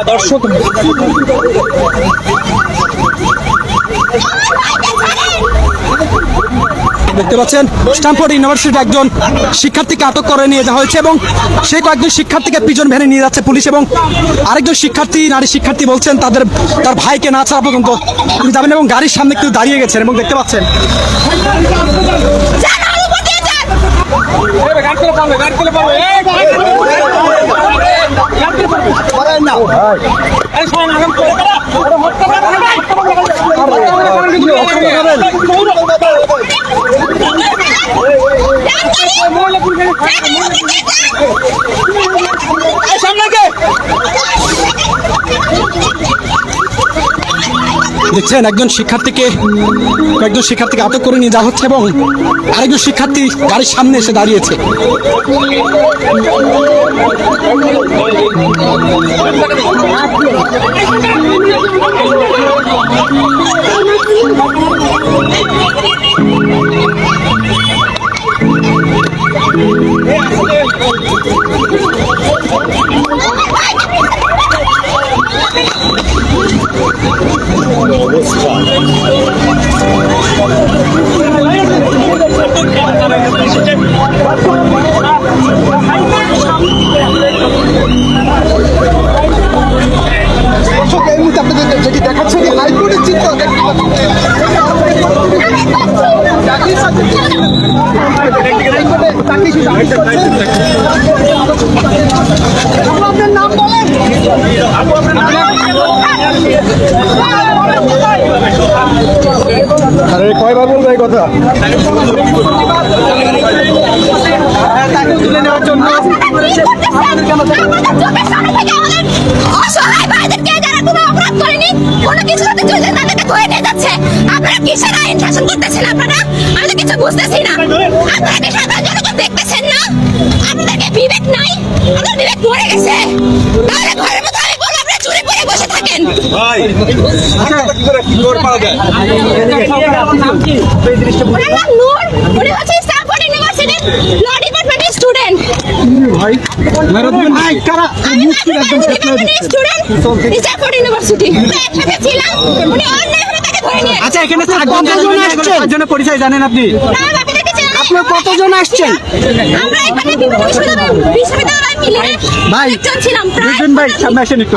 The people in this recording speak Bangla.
দর্শক দেখতে পাচ্ছেন স্ট্যামফোর্ড ইউনিভার্সিটির একজন শিক্ষার্থীকে আটক করে নিয়ে যাওয়া হয়েছে এবং সেই কয়েকজন শিক্ষার্থীকে পিছন ভ্যানে নিয়ে যাচ্ছে পুলিশ এবং আরেকজন নারী শিক্ষার্থী বলছেন তার ভাইকে না ছাড়া পর্যন্ত তিনি যাবেন এবং গাড়ির সামনে একটু দাঁড়িয়ে গেছেন এবং দেখতে পাচ্ছেন দেখছেন কয়েকজন শিক্ষার্থীকে আটক করে নিয়ে যাওয়া হচ্ছে এবং আরেকজন শিক্ষার্থী গাড়ির সামনে এসে দাঁড়িয়েছে। যেটি দেখাচ্ছে হাইকোর্টের চিত্র আপনার নাম বলেন। আরে কয়বার বলবো এই কথা তাকে তুলে নেওয়ার জন্য আপনারা কিসের আইন শাসন করতেছেন? আপনারা আমি কিছু বুঝতেছি না। আপনারা কি সাধারণ জনগণ দেখতেছেন না? আপনাদেরকে বিবেক নাই? আপনার বিবেক মরে গেছে। তাহলে ঘরের মতো আমি বলবো আপনারা চুরি করে বসে থাকেন। ওনার নাম নূর, উনি হচ্ছে স্ট্যামফোর্ড ইউনিভার্সিটির ল ডিপার্টমেন্টের স্টুডেন্ট। স্ট্যামফোর্ড ইউনিভার্সিটি একসাথে ছিলাম। উনি অন্যায়ভাবে তাকে ধরে নিয়ে। আচ্ছা, এখানে কতজন পরিচয় জানেন আপনি? আপনার কতজন আসছেন? আমরা এখানে বিশ্ববিদ্যালয় মিলে ভাই একজন ছিলাম। ভাই সামনে আসেন একটু।